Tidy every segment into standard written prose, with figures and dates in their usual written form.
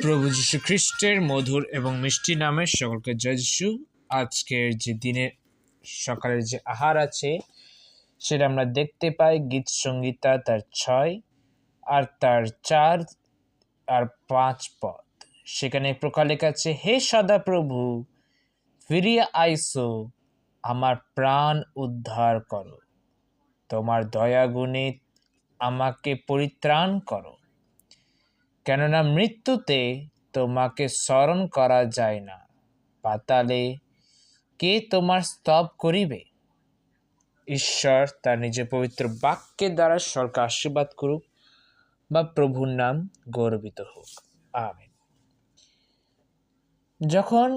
প্রভু যীশু খ্রিস্টের মধুর এবং মিষ্টি নামে সকলকে জয় যিশু। আজকের যে দিনের সকালের যে আহার আছে সেটা আমরা দেখতে পাই গীত সংহিতা তার 6 আর তার 4 আর 5 পদ। সেখানে প্রকার লেখা আছে, হে সদাপ্রভু, ফিরিয়া আইসো, আমার প্রাণ উদ্ধার করো, তোমার দয়া গুণে আমাকে পরিত্রাণ করো, কেননা মৃত্যুতে তোমাকে স্মরণ করা যায় না, পাতালে কে তোমার স্তব করিবে। ঈশ্বর তার নিজের পবিত্র বাক্যের দ্বারা সরকার আশীর্বাদ করুক বা প্রভুর নাম গৌরবিত হোক, আমেন। যখন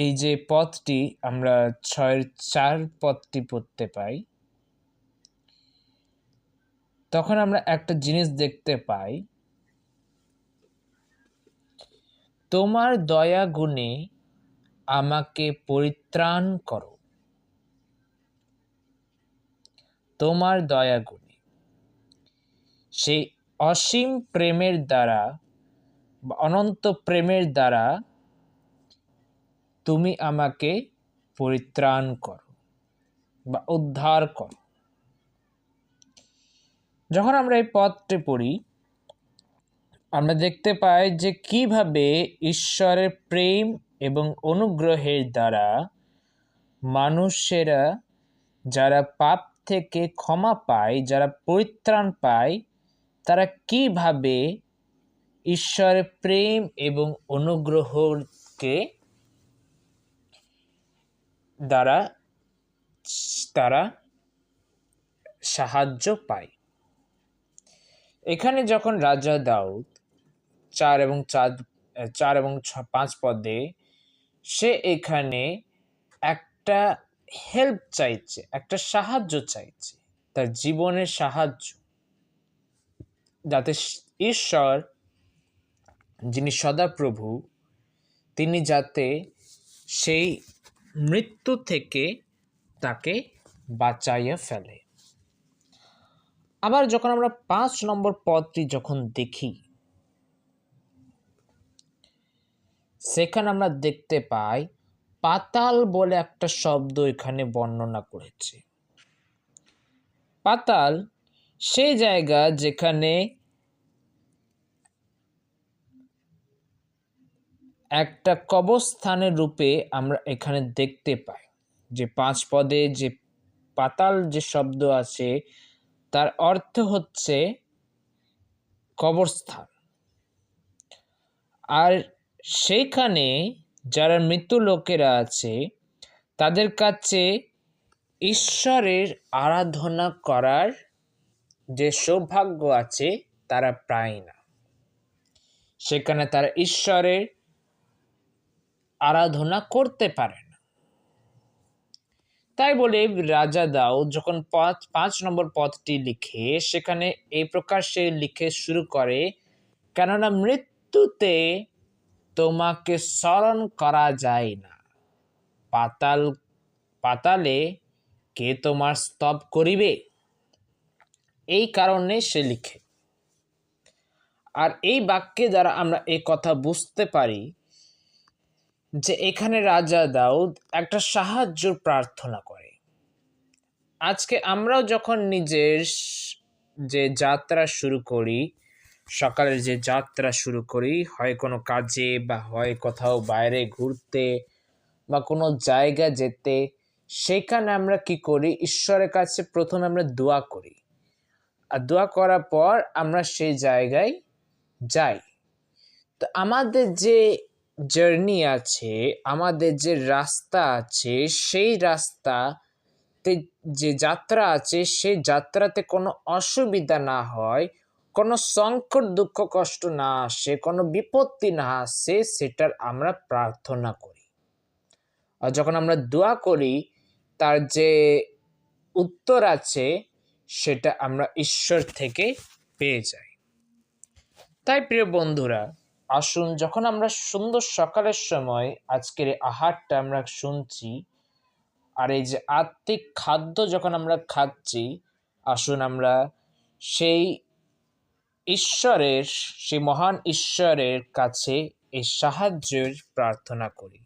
এই যে পদটি আমরা 6-4 পদটি পড়তে পাই, তখন আমরা একটা জিনিস দেখতে পাই, তোমার দয়া গুণে আমাকে পরিত্রাণ করো, তোমার দয়া গুণে। সেই অসীম প্রেমের দ্বারা বা অনন্ত প্রেমের দ্বারা তুমি আমাকে পরিত্রাণ করো বা উদ্ধার করো। যখন আমরা এই পদটি পড়ি, আমরা দেখতে পাই যে কিভাবে ঈশ্বরের প্রেম এবং অনুগ্রহের দ্বারা মানুষেরা যারা পাপ থেকে ক্ষমা পায়, যারা পরিত্রাণ পায়, তারা কিভাবে ঈশ্বরের প্রেম এবং অনুগ্রহকে দ্বারা তারা সাহায্য পায়। এখানে যখন রাজা দাউদ 4 এবং 5 পদে সে এখানে একটা হেল্প চাইছে, একটা সাহায্য চাইছে, তার জীবনের সাহায্য, যাতে ঈশ্বর যিনি সদাপ্রভু তিনি যাতে সেই মৃত্যু থেকে তাকে বাঁচাইয়া ফেলে। আবার যখন আমরা 5 নম্বর পদটি যখন দেখি, সেখানে আমরা দেখতে পাই পাতাল বলে একটা শব্দ এখানে বর্ণনা করেছে। পাতাল সেই জায়গা যেখানে একটা কবরস্থানের রূপে আমরা এখানে দেখতে পাই। যে 5 পদে যে পাতাল যে শব্দ আছে তার অর্থ হচ্ছে কবরস্থান। আর সেইখানে যারা মৃত্যু লোকেরা আছে তাদের কাছে ঈশ্বরের আরাধনা করার যে সৌভাগ্য আছে তারা পায় না। সেখানে তারা ঈশ্বরের আরাধনা করতে পারে না। তাই বলে রাজা দাউদ যখন 5 নম্বর পদটি লিখে, সেখানে এই প্রকার সে লিখে শুরু করে, কেননা মৃত্যুতে তোমাকে স্মরণ করা যায় না, পাতালে কে তোমার স্তব করিবে। এই কারণে সে লিখে। আর এই বাক্যে দ্বারা আমরা এই কথা বুঝতে পারি যে এখানে রাজা দাউদ একটা সাহায্য প্রার্থনা করে। আজকে আমরাও যখন নিজের যে যাত্রা শুরু করি, সকালের যে যাত্রা শুরু করি, হয় কোনো কাজে বা হয় কোথাও বাইরে ঘুরতে বা কোনো জায়গা যেতে, সেখানে আমরা কি করি, ঈশ্বরের কাছে প্রথমে আমরা দোয়া করি। আর দোয়া করার পর আমরা সেই জায়গায় যাই। তো আমাদের যে জার্নি আছে, আমাদের যে রাস্তা আছে, সেই রাস্তাতে যে যাত্রা আছে, সেই যাত্রাতে কোনো অসুবিধা না হয়, কোনো সংকট দুঃখ কষ্ট না আসে, কোনো বিপত্তি না আসে, সেটার আমরা প্রার্থনা করি। আর যখন আমরা দোয়া করি, তার যে উত্তর আছে সেটা আমরা ঈশ্বর থেকে পেয়ে যাই। তাই প্রিয় বন্ধুরা, আসুন যখন আমরা সুন্দর সকালের সময় আজকের আহারটা আমরা শুনছি, আর এই যে আত্মিক খাদ্য যখন আমরা খাচ্ছি, আসুন আমরা সেই ঈশ্বরের, সেই মহান ঈশ্বরের কাছে এই সাহায্যের প্রার্থনা করি।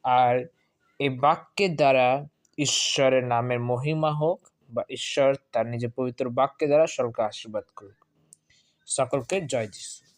আর এই বাক্যের দ্বারা ঈশ্বরের নামের মহিমা হোক, বা ঈশ্বর তার নিজের পবিত্র বাক্যের দ্বারা সকলকে আশীর্বাদ করুক। সকলকে জয় যিশু।